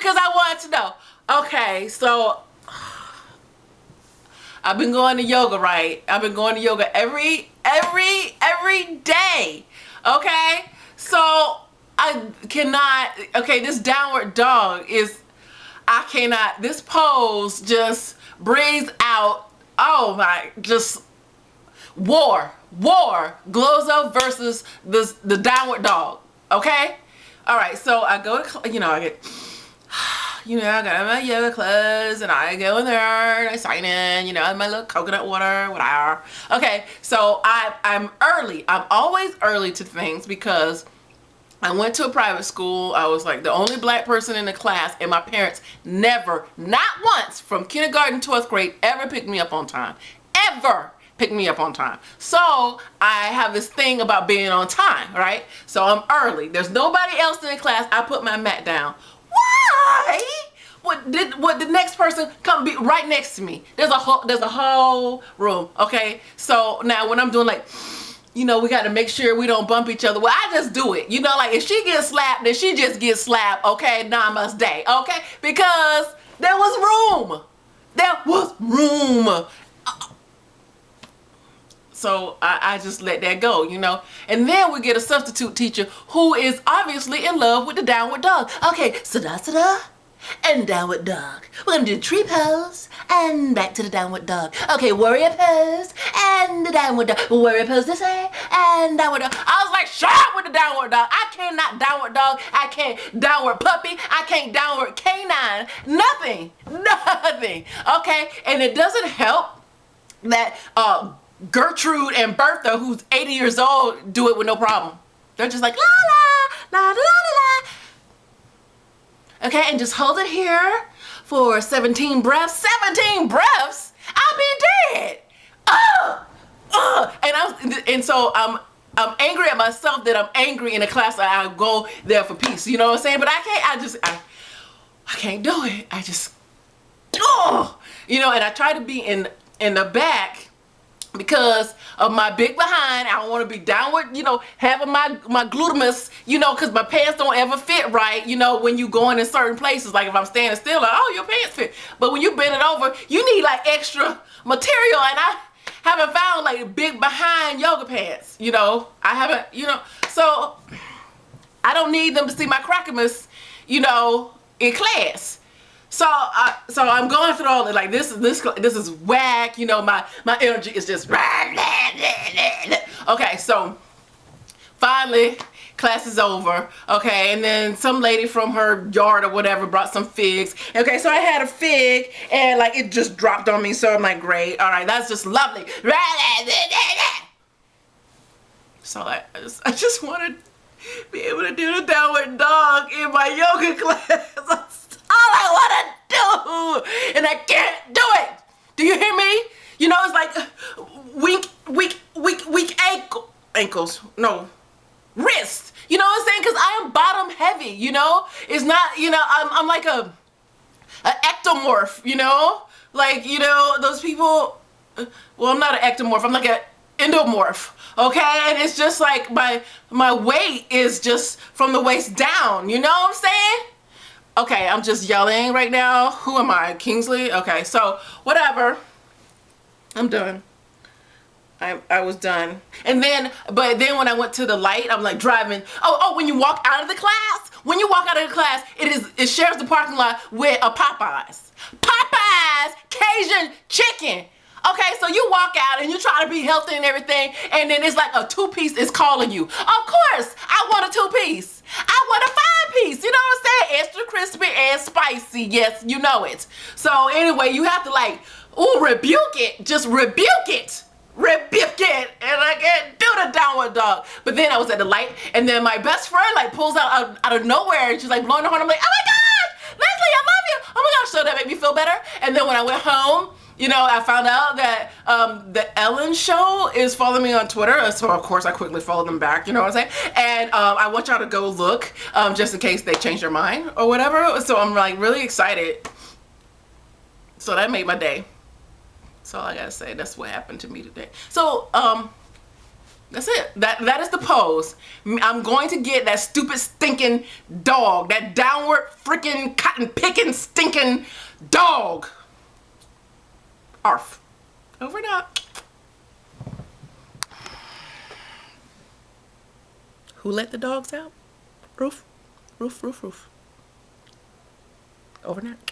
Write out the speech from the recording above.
because I wanted to know. Okay, so I've been going to yoga, right? I've been going to yoga every day. Okay? So I cannot, okay, this downward dog is, I cannot, this pose just brings out, oh my, just war, GloZell versus the downward dog. Okay? All right, so I go to, I get, I got my yoga clothes and I go in there and I sign in, my little coconut water, whatever. Okay, so I'm early. I'm always early to things because I went to a private school. I was like the only black person in the class, and my parents never, not once, from kindergarten to 12th grade, ever picked me up on time. Ever picked me up on time. So I have this thing about being on time, right? So I'm early. There's nobody else in the class. I put my mat down. Why? What the next person come be right next to me? There's a whole room. Okay, so now when I'm doing like, we got to make sure we don't bump each other. Well, I just do it. Like if she gets slapped, then she just gets slapped. Okay, namaste. Okay, because there was room. There was room. So I just let that go, And then we get a substitute teacher who is obviously in love with the downward dog. Okay, Siddhasana and downward dog. We're going to do the tree pose and back to the downward dog. Okay, warrior pose and the downward dog. Warrior pose this way and downward dog. I was like, shut up with the downward dog. I cannot downward dog. I can't downward puppy. I can't downward canine. Nothing. Okay, and it doesn't help that Gertrude and Bertha, who's 80 years old, do it with no problem. They're just like, la la, la la la la. Okay, and just hold it here for 17 breaths. 17 breaths? I'll be dead. And so I'm angry at myself that I'm angry in a class that I go there for peace. You know what I'm saying? But I can't do it. I just, and I try to be in the back because of my big behind. I don't want to be downward, having my glutamus, because my pants don't ever fit right, when you going in certain places. Like if I'm standing still, like, oh, your pants fit. But when you bend it over, you need like extra material, and I haven't found like big behind yoga pants, I haven't, so I don't need them to see my crackamus, in class. So I'm going through all that, like this is whack, my energy is just okay. So finally class is over, okay, and then some lady from her yard or whatever brought some figs. Okay, so I had a fig and like it just dropped on me, so I'm like, great, all right, that's just lovely. So I just want to be able to do the downward dog in my yoga class. All I want to do, and I can't do it. Do you hear me? It's like weak ankles. No, wrist. You know what I'm saying? Because I am bottom heavy. It's not. I'm like a ectomorph. Like those people. Well, I'm not an ectomorph. I'm like an endomorph. Okay, and it's just like my weight is just from the waist down. You know what I'm saying? Okay, I'm just yelling right now. Who am I? Kingsley? Okay, so whatever. I'm done. I was done. But then when I went to the light, I'm like driving. Oh, when you walk out of the class, it shares the parking lot with a Popeyes. Popeyes Cajun chicken. Okay, so you walk out and you try to be healthy and everything, and then it's like a 2-piece is calling you. Of course, I want a 2-piece. I want a 5-piece. You know what I'm saying? Extra crispy and spicy. Yes, you know it. So anyway, you have to like, rebuke it. Just rebuke it. Rebuke it. And I can't do the downward dog. But then I was at the light, and then my best friend like pulls out of nowhere, and she's like blowing her horn. I'm like, oh my gosh, Leslie, I love you. Oh my gosh, so that made me feel better. And then when I went home, I found out that the Ellen show is following me on Twitter, so of course I quickly followed them back, you know what I'm saying? And I want y'all to go look, just in case they change their mind or whatever. So I'm like really excited. So that made my day. That's all I gotta say. That's what happened to me today. So That's it. That is the pose. I'm going to get that stupid stinking dog. That downward freaking cotton picking stinking dog. Arf. Over and out. Who let the dogs out? Roof. Roof, roof, roof. Over and out.